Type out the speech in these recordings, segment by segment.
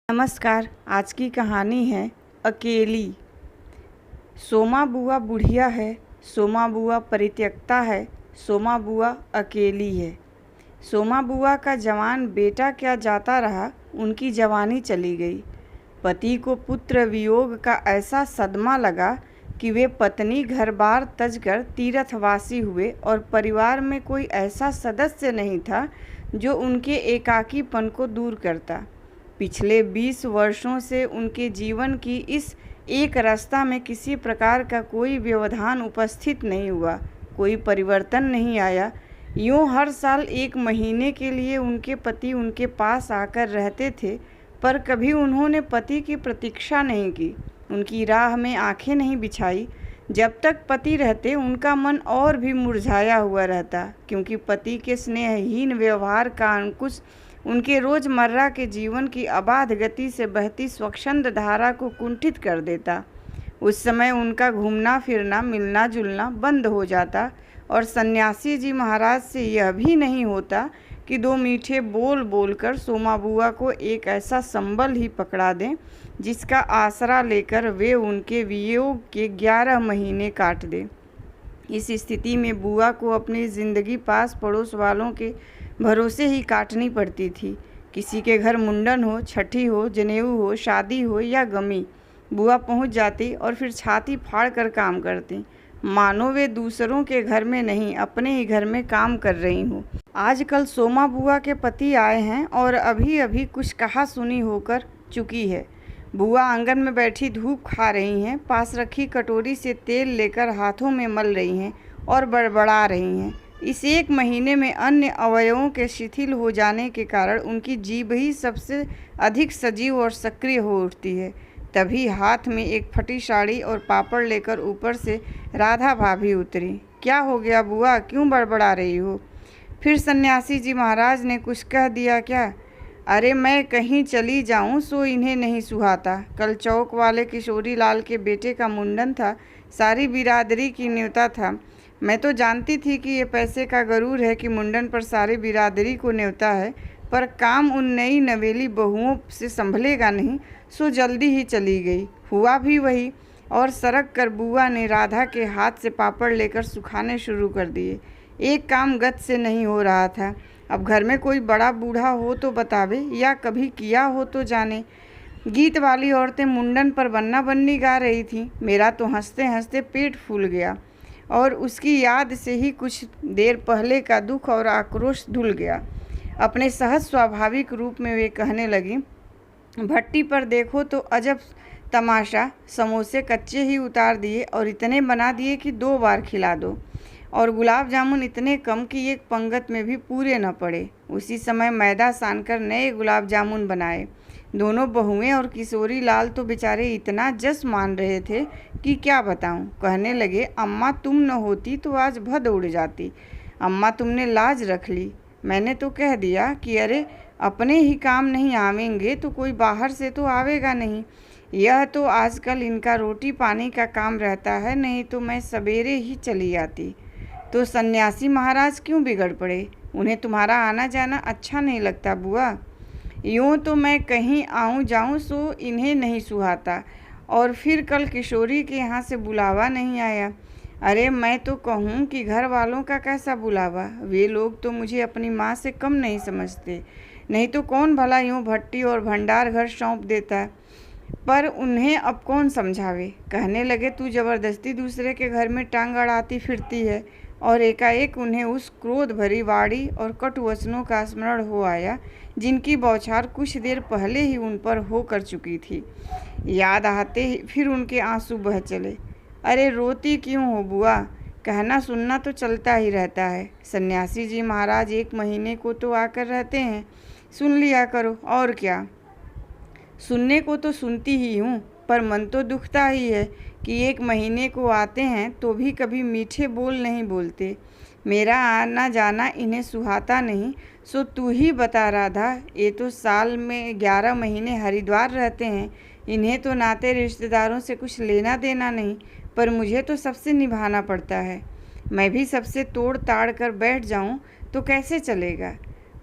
नमस्कार। आज की कहानी है अकेली। सोमा बुआ बुढ़िया है, सोमा बुआ परित्यक्ता है, सोमा बुआ अकेली है। सोमा बुआ का जवान बेटा क्या जाता रहा, उनकी जवानी चली गई। पति को पुत्र वियोग का ऐसा सदमा लगा कि वे पत्नी घर बार तजकर तीर्थवासी हुए और परिवार में कोई ऐसा सदस्य नहीं था जो उनके एकाकीपन को दूर करता। पिछले 20 वर्षों से उनके जीवन की इस एक रास्ता में किसी प्रकार का कोई व्यवधान उपस्थित नहीं हुआ, कोई परिवर्तन नहीं आया। यूँ हर साल 1 महीने के लिए उनके पति उनके पास आकर रहते थे, पर कभी उन्होंने पति की प्रतीक्षा नहीं की, उनकी राह में आंखें नहीं बिछाई। जब तक पति रहते उनका मन और भी मुरझाया हुआ रहता, क्योंकि पति के स्नेहहीन व्यवहार का अंकुश उनके रोज़मर्रा के जीवन की अबाध गति से बहती स्वच्छंद धारा को कुंठित कर देता। उस समय उनका घूमना फिरना, मिलना जुलना बंद हो जाता और सन्यासी जी महाराज से यह भी नहीं होता कि 2 मीठे बोल बोलकर सोमा बुआ को एक ऐसा संबल ही पकड़ा दें जिसका आसरा लेकर वे उनके वियोग के 11 महीने काट दें। इस स्थिति में बुआ को अपनी ज़िंदगी पास पड़ोस वालों के भरोसे ही काटनी पड़ती थी। किसी के घर मुंडन हो, छठी हो, जनेऊ हो, शादी हो या गमी, बुआ पहुंच जाती और फिर छाती फाड़ कर काम करती, मानो वे दूसरों के घर में नहीं अपने ही घर में काम कर रही हों। आजकल सोमा बुआ के पति आए हैं और अभी अभी कुछ कहा सुनी होकर चुकी है। बुआ आंगन में बैठी धूप खा रही हैं, पास रखी कटोरी से तेल लेकर हाथों में मल रही हैं और बड़बड़ा रही हैं। इस 1 महीने में अन्य अवयवों के शिथिल हो जाने के कारण उनकी जीभ ही सबसे अधिक सजीव और सक्रिय हो उठती है। तभी हाथ में एक फटी साड़ी और पापड़ लेकर ऊपर से राधा भाभी उतरी। क्या हो गया बुआ, क्यों बड़बड़ा रही हो? फिर सन्यासी जी महाराज ने कुछ कह दिया क्या? अरे मैं कहीं चली जाऊं सो इन्हें नहीं सुहाता। कल चौक वाले किशोरी लाल के बेटे का मुंडन था, सारी बिरादरी की न्योता था। मैं तो जानती थी कि ये पैसे का गरूर है कि मुंडन पर सारी बिरादरी को न्योता है, पर काम उन नई नवेली बहुओं से संभलेगा नहीं, सो जल्दी ही चली गई। हुआ भी वही, और सरक कर बुआ ने राधा के हाथ से पापड़ लेकर सुखाने शुरू कर दिए। एक काम गत से नहीं हो रहा था। अब घर में कोई बड़ा बूढ़ा हो तो बतावे, या कभी किया हो तो जाने। गीत वाली औरतें मुंडन पर बन्ना बन्नी गा रही थीं। मेरा तो हंसते हंसते पेट फूल गया और उसकी याद से ही कुछ देर पहले का दुख और आक्रोश धुल गया। अपने सहज स्वाभाविक रूप में वे कहने लगी, भट्टी पर देखो तो अजब तमाशा, समोसे कच्चे ही उतार दिए और इतने बना दिए कि 2 बार खिला दो, और गुलाब जामुन इतने कम कि एक पंगत में भी पूरे न पड़े। उसी समय मैदा सानकर नए गुलाब जामुन बनाए। दोनों बहुएं और किशोरी लाल तो बेचारे इतना जस मान रहे थे कि क्या बताऊं। कहने लगे, अम्मा तुम न होती तो आज भद उड़ जाती। अम्मा तुमने लाज रख ली। मैंने तो कह दिया कि अरे अपने ही काम नहीं आवेंगे तो कोई बाहर से तो आवेगा नहीं। यह तो आजकल इनका रोटी पानी का काम रहता है, नहीं तो मैं सवेरे ही चली आती। तो सन्यासी महाराज क्यों बिगड़ पड़े? उन्हें तुम्हारा आना जाना अच्छा नहीं लगता बुआ? यूँ तो मैं कहीं आऊँ जाऊँ सो इन्हें नहीं सुहाता, और फिर कल किशोरी के यहाँ से बुलावा नहीं आया। अरे मैं तो कहूँ कि घर वालों का कैसा बुलावा, वे लोग तो मुझे अपनी माँ से कम नहीं समझते। नहीं तो कौन भला यूँ भट्टी और भंडार घर सौंप देता, पर उन्हें अब कौन समझावे। कहने लगे, तू जबरदस्ती दूसरे के घर में टांग अड़ाती फिरती है। और एकाएक उन्हें उस क्रोध भरी वाणी और कटु वचनों का स्मरण हो आया जिनकी बौछार कुछ देर पहले ही उन पर हो कर चुकी थी। याद आते ही फिर उनके आंसू बह चले। अरे रोती क्यों हो बुआ? कहना सुनना तो चलता ही रहता है। सन्यासी जी महाराज 1 महीने को तो आकर रहते हैं, सुन लिया करो। और क्या, सुनने को तो सुनती ही हूँ, पर मन तो दुखता ही है कि 1 महीने को आते हैं तो भी कभी मीठे बोल नहीं बोलते। मेरा आना जाना इन्हें सुहाता नहीं, सो तू ही बता राधा। ये तो साल में 11 महीने हरिद्वार रहते हैं, इन्हें तो नाते रिश्तेदारों से कुछ लेना देना नहीं, पर मुझे तो सबसे निभाना पड़ता है। मैं भी सबसे तोड़ ताड़ कर बैठ जाऊं तो कैसे चलेगा?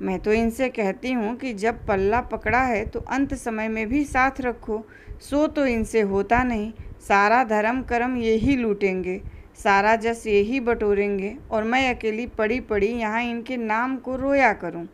मैं तो इनसे कहती हूँ कि जब पल्ला पकड़ा है तो अंत समय में भी साथ रखो। सो तो इनसे होता नहीं। सारा धर्म कर्म यही लूटेंगे, सारा जस यही बटोरेंगे और मैं अकेली पड़ी पड़ी यहाँ इनके नाम को रोया करूँ।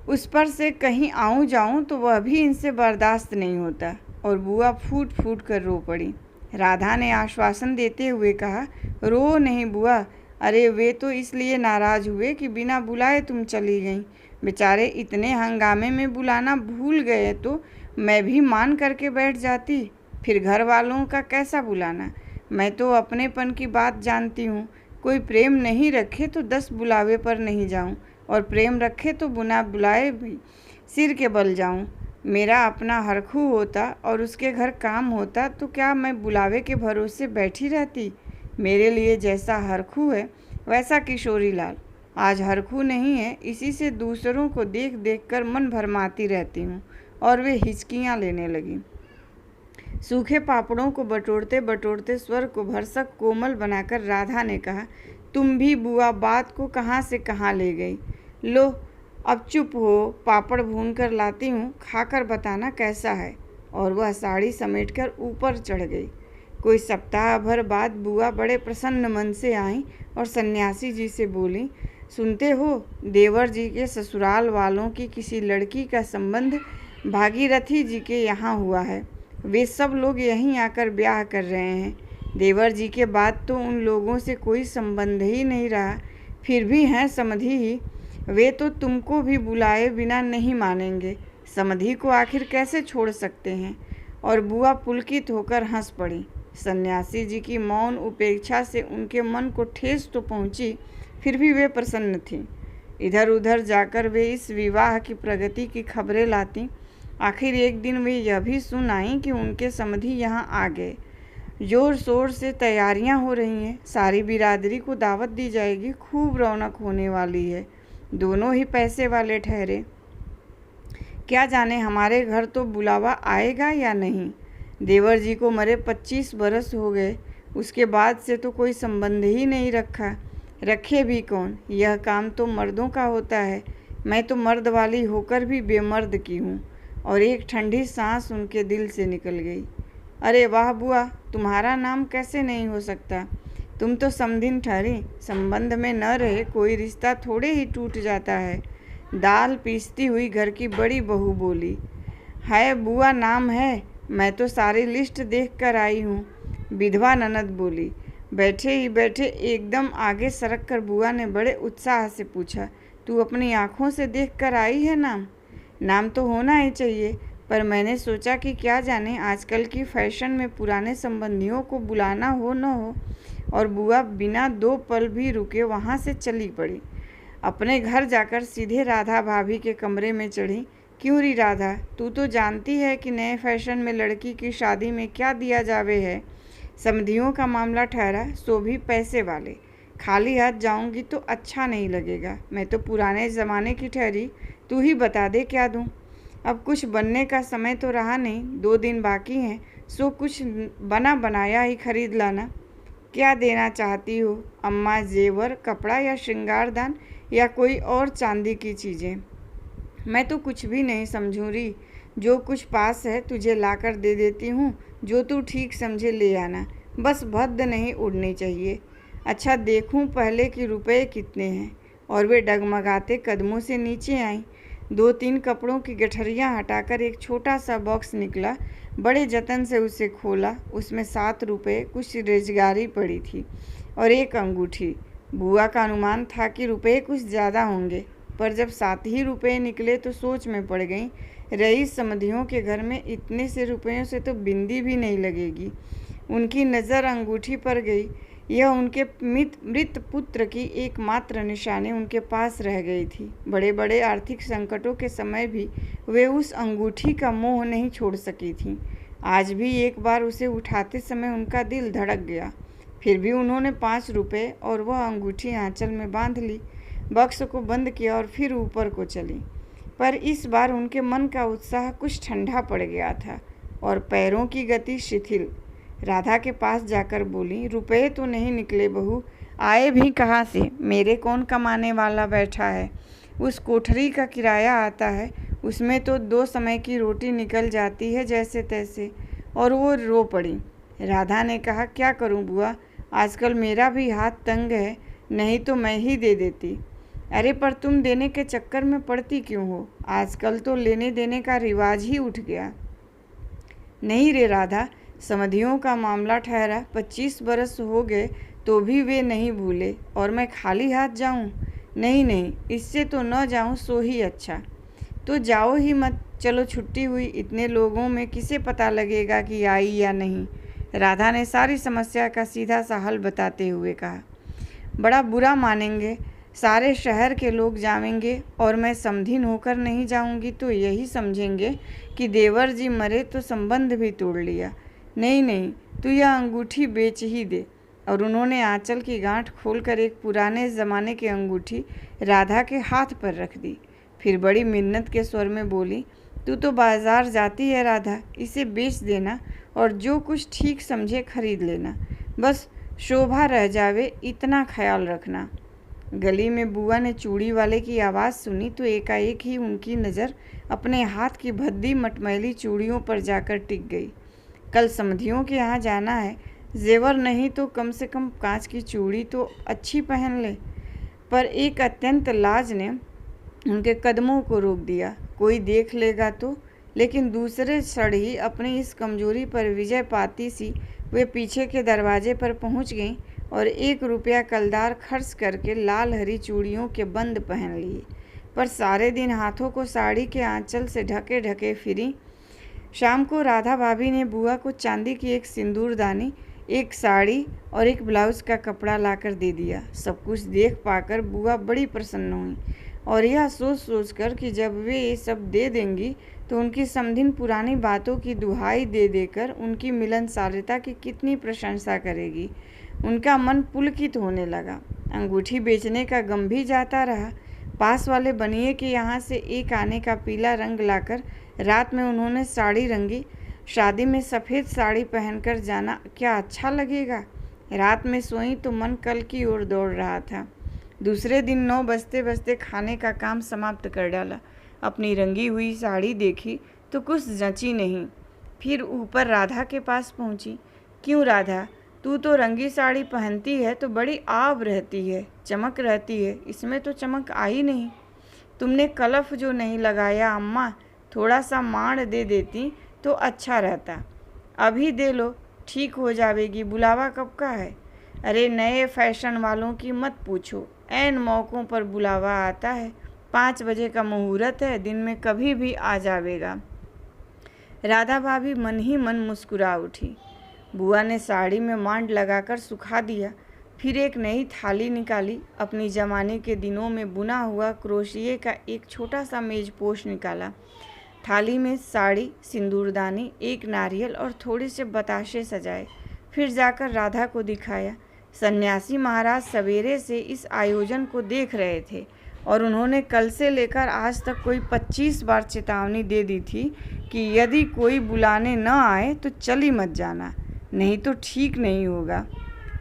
उस पर से कहीं आऊँ जाऊँ तो वह भी इनसे बर्दाश्त नहीं होता। और बुआ फूट फूट कर रो पड़ी। राधा ने आश्वासन देते हुए कहा, रो नहीं बुआ, अरे वे तो इसलिए नाराज़ हुए कि बिना बुलाए तुम चली गईं। बेचारे इतने हंगामे में बुलाना भूल गए तो मैं भी मान करके बैठ जाती, फिर घर वालों का कैसा बुलाना। मैं तो अपनेपन की बात जानती हूँ। कोई प्रेम नहीं रखे तो 10 बुलावे पर नहीं जाऊँ, और प्रेम रखे तो बिना बुलाए भी सिर के बल जाऊँ। मेरा अपना हरखू होता और उसके घर काम होता तो क्या मैं बुलावे के भरोसे बैठी रहती। मेरे लिए जैसा हरखू है वैसा किशोरी लाल। आज हरखू नहीं है, इसी से दूसरों को देख देख कर मन भरमाती रहती हूँ। और वे हिचकियाँ लेने लगी। सूखे पापड़ों को बटोरते बटोरते स्वर को भरसक कोमल बनाकर राधा ने कहा, तुम भी बुआ बात को कहाँ से कहाँ ले गई। लो अब चुप हो, पापड़ भून कर लाती हूँ, खाकर बताना कैसा है। और वह साड़ी समेटकर ऊपर चढ़ गई। कोई सप्ताह भर बाद बुआ बड़े प्रसन्न मन से आईं और सन्यासी जी से बोली, सुनते हो, देवर जी के ससुराल वालों की किसी लड़की का संबंध भागीरथी जी के यहाँ हुआ है। वे सब लोग यहीं आकर ब्याह कर रहे हैं। देवर जी के बाद तो उन लोगों से कोई संबंध ही नहीं रहा, फिर भी हैं समधी ही। वे तो तुमको भी बुलाए बिना नहीं मानेंगे। समधी को आखिर कैसे छोड़ सकते हैं। और बुआ पुलकित होकर हंस पड़ी। सन्यासी जी की मौन उपेक्षा से उनके मन को ठेस तो पहुंची, फिर भी वे प्रसन्न थीं। इधर उधर जाकर वे इस विवाह की प्रगति की खबरें लातीं। आखिर एक दिन वे यह भी सुन आईं कि उनके समधी यहाँ आ गए। जोर शोर से तैयारियां हो रही हैं। सारी बिरादरी को दावत दी जाएगी, खूब रौनक होने वाली है। दोनों ही पैसे वाले ठहरे। क्या जाने हमारे घर तो बुलावा आएगा या नहीं। देवर जी को मरे 25 बरस हो गए, उसके बाद से तो कोई संबंध ही नहीं रखा। रखे भी कौन, यह काम तो मर्दों का होता है। मैं तो मर्द वाली होकर भी बेमर्द की हूँ। और एक ठंडी सांस उनके दिल से निकल गई। अरे वाह बुआ, तुम्हारा नाम कैसे नहीं हो सकता। तुम तो समधिन ठहरी। संबंध में न रहे कोई रिश्ता थोड़े ही टूट जाता है। दाल पीसती हुई घर की बड़ी बहू बोली। है बुआ, नाम है, मैं तो सारी लिस्ट देख कर आई हूँ। विधवा ननद बोली। बैठे ही बैठे एकदम आगे सरक कर बुआ ने बड़े उत्साह से पूछा, तू अपनी आँखों से देख कर आई है नाम? नाम तो होना ही चाहिए, पर मैंने सोचा कि क्या जाने आजकल की फैशन में पुराने संबंधियों को बुलाना हो न हो। और बुआ बिना 2 पल भी रुके वहाँ से चली पड़ी। अपने घर जाकर सीधे राधा भाभी के कमरे में चढ़ी। क्यों री राधा, तू तो जानती है कि नए फैशन में लड़की की शादी में क्या दिया जावे है। समधियों का मामला ठहरा, सो भी पैसे वाले। खाली हाथ जाऊंगी तो अच्छा नहीं लगेगा। मैं तो पुराने ज़माने की ठहरी, तू ही बता दे क्या दूं। अब कुछ बनने का समय तो रहा नहीं, 2 दिन बाकी हैं, सो कुछ बना बनाया ही खरीद लाना। क्या देना चाहती हो अम्मा, जेवर, कपड़ा या श्रृंगारदान या कोई और चांदी की चीज़ें? मैं तो कुछ भी नहीं समझूँ री। जो कुछ पास है तुझे लाकर दे देती हूँ, जो तू ठीक समझे ले आना। बस भद्द नहीं उड़नी चाहिए। अच्छा देखूँ पहले कि रुपए कितने हैं। और वे डगमगाते कदमों से नीचे आईं। 2-3 कपड़ों की गठरियाँ हटाकर एक छोटा सा बॉक्स निकला। बड़े जतन से उसे खोला। उसमें 7 रुपये, कुछ रेजगारी पड़ी थी और एक अंगूठी। बुआ का अनुमान था कि रुपये कुछ ज़्यादा होंगे, पर जब 7 ही रुपये निकले तो सोच में पड़ गई। रईस समधियों के घर में इतने से रुपयों से तो बिंदी भी नहीं लगेगी। उनकी नज़र अंगूठी पर गई। यह उनके मृत पुत्र की एकमात्र निशानी उनके पास रह गई थी। बड़े बड़े आर्थिक संकटों के समय भी वे उस अंगूठी का मोह नहीं छोड़ सकी थीं। आज भी एक बार उसे उठाते समय उनका दिल धड़क गया। फिर भी उन्होंने 5 रुपये और वह अंगूठी आंचल में बांध ली, बक्स को बंद किया और फिर ऊपर को चली। पर इस बार उनके मन का उत्साह कुछ ठंडा पड़ गया था और पैरों की गति शिथिल। राधा के पास जाकर बोली, रुपये तो नहीं निकले बहू, आए भी कहाँ से? मेरे कौन कमाने वाला बैठा है? उस कोठरी का किराया आता है, उसमें तो 2 समय की रोटी निकल जाती है जैसे तैसे। और वो रो पड़ी। राधा ने कहा, क्या करूं बुआ, आजकल मेरा भी हाथ तंग है, नहीं तो मैं ही दे देती। अरे पर तुम देने के चक्कर में पड़ती क्यों हो? आजकल तो लेने देने का रिवाज ही उठ गया। नहीं रे राधा, समधियों का मामला ठहरा, 25 बरस हो गए तो भी वे नहीं भूले, और मैं खाली हाथ जाऊं? नहीं नहीं, इससे तो न जाऊं सो ही अच्छा। तो जाओ ही मत, चलो छुट्टी हुई, इतने लोगों में किसे पता लगेगा कि आई या नहीं। राधा ने सारी समस्या का सीधा सा हल बताते हुए कहा। बड़ा बुरा मानेंगे, सारे शहर के लोग जावेंगे और मैं समधिन होकर नहीं जाऊंगी तो यही समझेंगे कि देवर जी मरे तो संबंध भी तोड़ लिया। नहीं नहीं, तू यह अंगूठी बेच ही दे। और उन्होंने आंचल की गांठ खोलकर एक पुराने ज़माने की अंगूठी राधा के हाथ पर रख दी। फिर बड़ी मिन्नत के स्वर में बोली, तू तो बाजार जाती है राधा, इसे बेच देना और जो कुछ ठीक समझे खरीद लेना, बस शोभा रह जावे इतना ख्याल रखना। गली में बुआ ने चूड़ी वाले की आवाज़ सुनी तो एकाएक ही उनकी नज़र अपने हाथ की भद्दी मटमैली चूड़ियों पर जाकर टिक गई। कल समधियों के यहाँ जाना है, जेवर नहीं तो कम से कम कांच की चूड़ी तो अच्छी पहन ले। पर एक अत्यंत लाज ने उनके कदमों को रोक दिया। कोई देख लेगा तो। लेकिन दूसरे क्षण ही अपनी इस कमजोरी पर विजय पाती सी वे पीछे के दरवाजे पर पहुंच गईं और 1 रुपया कलदार खर्च करके लाल हरी चूड़ियों के बंद पहन लिए। पर सारे दिन हाथों को साड़ी के आंचल से ढके ढके फिरी। शाम को राधा भाभी ने बुआ को चांदी की एक सिंदूरदानी, एक साड़ी और एक ब्लाउज का कपड़ा लाकर दे दिया। सब कुछ देख पाकर बुआ बड़ी प्रसन्न हुई और यह सोच सोचकर कि जब वे ये सब दे देंगी तो उनकी समधिन पुरानी बातों की दुहाई दे देकर उनकी मिलनसारता की कितनी प्रशंसा करेगी, उनका मन पुलकित होने लगा। अंगूठी बेचने का गम भी जाता रहा। पास वाले बनिए के यहाँ से एक आने का पीला रंग लाकर रात में उन्होंने साड़ी रंगी। शादी में सफ़ेद साड़ी पहनकर जाना क्या अच्छा लगेगा। रात में सोई तो मन कल की ओर दौड़ रहा था। दूसरे दिन 9 बजते बजते खाने का काम समाप्त कर डाला। अपनी रंगी हुई साड़ी देखी तो कुछ जची नहीं। फिर ऊपर राधा के पास पहुंची। क्यों राधा, तू तो रंगी साड़ी पहनती है तो बड़ी आब रहती है, चमक रहती है, इसमें तो चमक आई नहीं। तुमने कलफ जो नहीं लगाया अम्मा, थोड़ा सा मांड दे देती तो अच्छा रहता। अभी दे लो, ठीक हो जाएगी। बुलावा कब का है? अरे नए फैशन वालों की मत पूछो, ऐन मौक़ों पर बुलावा आता है। 5 बजे का मुहूर्त है, दिन में कभी भी आ जाएगा। राधा भाभी मन ही मन मुस्कुरा उठी। बुआ ने साड़ी में मांड लगाकर सुखा दिया। फिर एक नई थाली निकाली। अपनी जमाने के दिनों में बुना हुआ क्रोशिये का एक छोटा सा मेजपोश निकाला। थाली में साड़ी, सिंदूरदानी, एक नारियल और थोड़े से बताशे सजाए। फिर जाकर राधा को दिखाया। सन्यासी महाराज सवेरे से इस आयोजन को देख रहे थे और उन्होंने कल से लेकर आज तक कोई 25 बार चेतावनी दे दी थी कि यदि कोई बुलाने न आए तो चली मत जाना, नहीं तो ठीक नहीं होगा।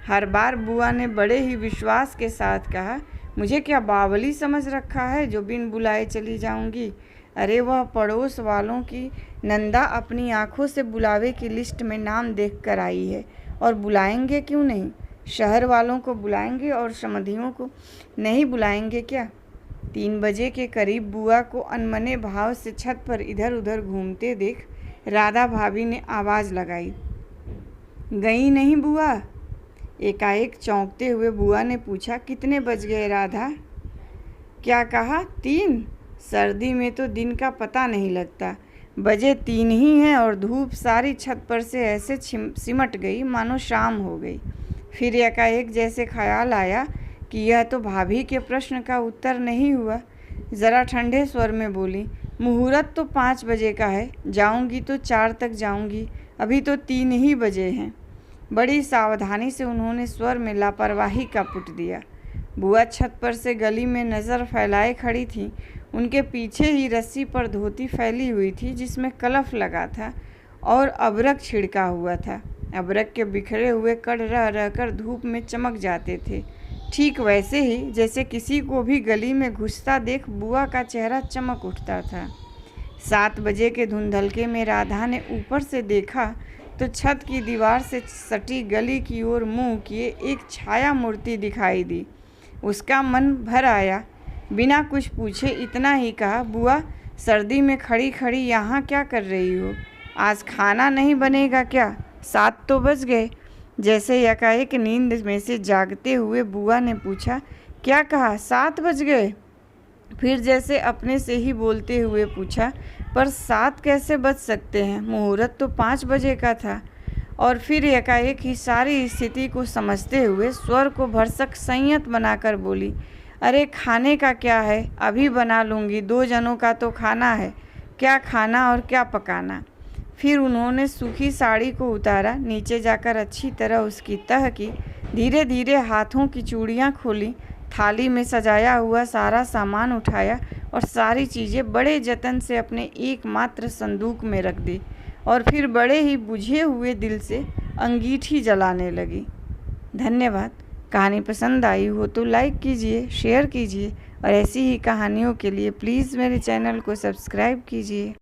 हर बार बुआ ने बड़े ही विश्वास के साथ कहा, मुझे क्या बावली समझ रखा है जो बिन बुलाए चली जाऊंगी। अरे वह पड़ोस वालों की नंदा अपनी आंखों से बुलावे की लिस्ट में नाम देख कर आई है और बुलाएंगे क्यों नहीं। शहर वालों को बुलाएंगे और समधियों को नहीं बुलाएंगे क्या। 3 बजे के करीब बुआ को अनमने भाव से छत पर इधर उधर घूमते देख राधा भाभी ने आवाज़ लगाई, गई नहीं बुआ? एकाएक चौंकते हुए बुआ ने पूछा, कितने बज गए राधा? क्या कहा? 3? सर्दी में तो दिन का पता नहीं लगता। बजे 3 ही हैं और धूप सारी छत पर से ऐसे सिमट गई मानो शाम हो गई। फिर एकाएक जैसे ख्याल आया कि यह तो भाभी के प्रश्न का उत्तर नहीं हुआ। ज़रा ठंडे स्वर में बोली, मुहूर्त तो 5 बजे का है, जाऊंगी तो 4 तक जाऊंगी, अभी तो 3 ही बजे हैं। बड़ी सावधानी से उन्होंने स्वर में लापरवाही का पुट दिया। बुआ छत पर से गली में नज़र फैलाए खड़ी थीं। उनके पीछे ही रस्सी पर धोती फैली हुई थी जिसमें कलफ लगा था और अबरक छिड़का हुआ था। अबरक के बिखरे हुए कड़ रह रहकर धूप में चमक जाते थे। ठीक वैसे ही जैसे किसी को भी गली में घुसता देख बुआ का चेहरा चमक उठता था। 7 बजे के धुंधलके में राधा ने ऊपर से देखा तो छत की दीवार से सटी गली की ओर मुंह किए एक छाया मूर्ति दिखाई दी। उसका मन भर आया। बिना कुछ पूछे इतना ही कहा, बुआ सर्दी में खड़ी खड़ी यहाँ क्या कर रही हो? आज खाना नहीं बनेगा क्या? 7 तो बज गए। जैसे एकाएक नींद में से जागते हुए बुआ ने पूछा, क्या कहा? 7 बज गए? फिर जैसे अपने से ही बोलते हुए पूछा, पर 7 कैसे बज सकते हैं? मुहूर्त तो 5 बजे का था। और फिर एकाएक ही सारी स्थिति को समझते हुए स्वर को भरसक संयत बनाकर बोली, अरे खाने का क्या है, अभी बना लूँगी, 2 जनों का तो खाना है, क्या खाना और क्या पकाना। फिर उन्होंने सूखी साड़ी को उतारा, नीचे जाकर अच्छी तरह उसकी तह की, धीरे धीरे हाथों की चूड़ियाँ खोली, थाली में सजाया हुआ सारा सामान उठाया और सारी चीज़ें बड़े जतन से अपने एकमात्र संदूक में रख दी और फिर बड़े ही बुझे हुए दिल से अंगीठी जलाने लगी। धन्यवाद। कहानी पसंद आई हो तो लाइक कीजिए, शेयर कीजिए और ऐसी ही कहानियों के लिए प्लीज़ मेरे चैनल को सब्सक्राइब कीजिए।